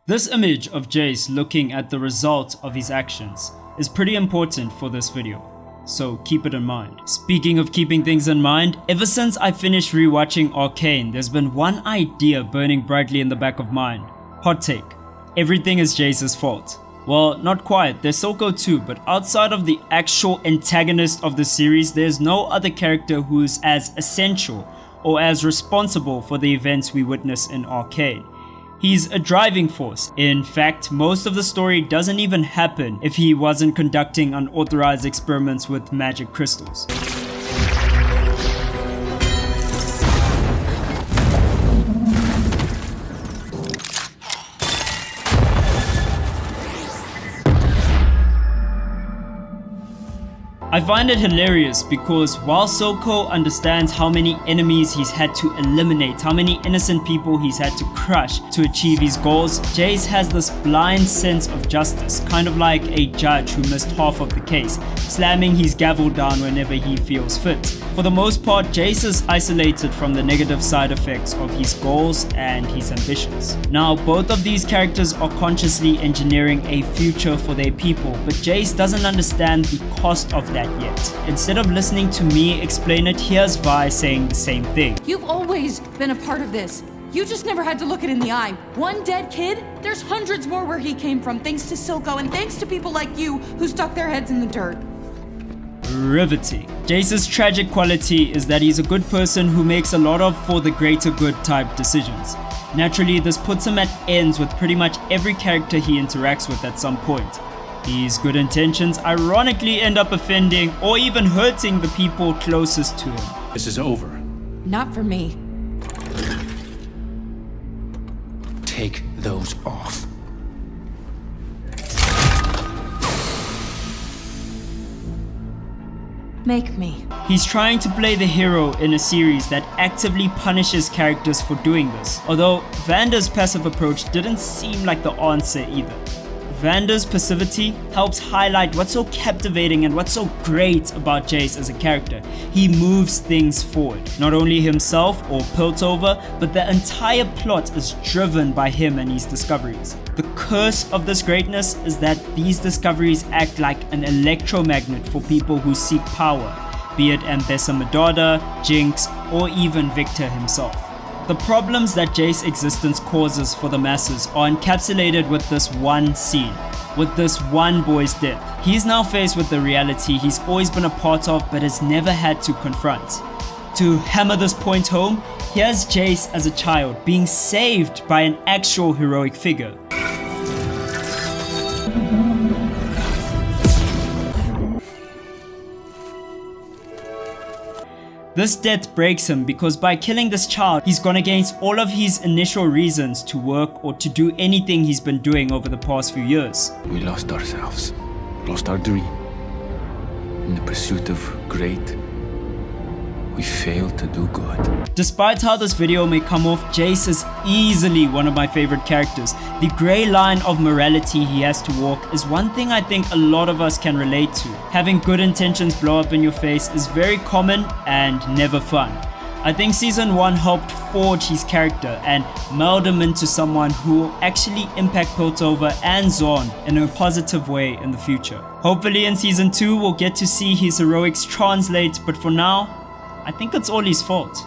This image of Jayce looking at the result of his actions is pretty important for this video, so keep it in mind. Speaking of keeping things in mind, ever since I finished rewatching Arcane, there's been one idea burning brightly in the back of mine. Hot take: everything is Jayce's fault. Well, not quite, there's Soko too, but outside of the actual antagonist of the series, there's no other character who's as essential or as responsible for the events we witness in Arcane. He's a driving force. In fact, most of the story doesn't even happen if he wasn't conducting unauthorized experiments with magic crystals. I find it hilarious because while Soko understands how many enemies he's had to eliminate, how many innocent people he's had to crush to achieve his goals, Jayce has this blind sense of justice, kind of like a judge who missed half of the case, slamming his gavel down whenever he feels fit. For the most part, Jayce is isolated from the negative side effects of his goals and his ambitions. Now, both of these characters are consciously engineering a future for their people, but Jayce doesn't understand the cost of that yet. Instead of listening to me explain it, here's Vi saying the same thing. You've always been a part of this. You just never had to look it in the eye. One dead kid, there's hundreds more where he came from, thanks to Soko and thanks to people like you who stuck their heads in the dirt. Riveting. Jayce's tragic quality is that he's a good person who makes a lot of for the greater good type decisions. Naturally, this puts him at ends with pretty much every character he interacts with at some point. His good intentions ironically end up offending or even hurting the people closest to him. This is over. Not for me. Take those off. Make me. He's trying to play the hero in a series that actively punishes characters for doing this, although Vanda's passive approach didn't seem like the answer either. Vanda's passivity helps highlight what's so captivating and what's so great about Jayce as a character. He moves things forward. Not only himself or Piltover, but the entire plot is driven by him and his discoveries. The curse of this greatness is that these discoveries act like an electromagnet for people who seek power, be it Ambessa Medada, Jinx, or even Victor himself. The problems that Jayce's existence causes for the masses are encapsulated with this one scene, with this one boy's death. He's now faced with the reality he's always been a part of but has never had to confront. To hammer this point home, here's Jayce as a child being saved by an actual heroic figure. This death breaks him because by killing this child, he's gone against all of his initial reasons to work or to do anything he's been doing over the past few years. We lost ourselves, lost our dream. In the pursuit of great, we failed to do good. Despite how this video may come off, Jayce is easily one of my favorite characters. The grey line of morality he has to walk is one thing I think a lot of us can relate to. Having good intentions blow up in your face is very common and never fun. I think season 1 helped forge his character and meld him into someone who will actually impact Piltover and Zorn in a positive way in the future. Hopefully in season 2 we'll get to see his heroics translate, but for now, I think it's all his fault.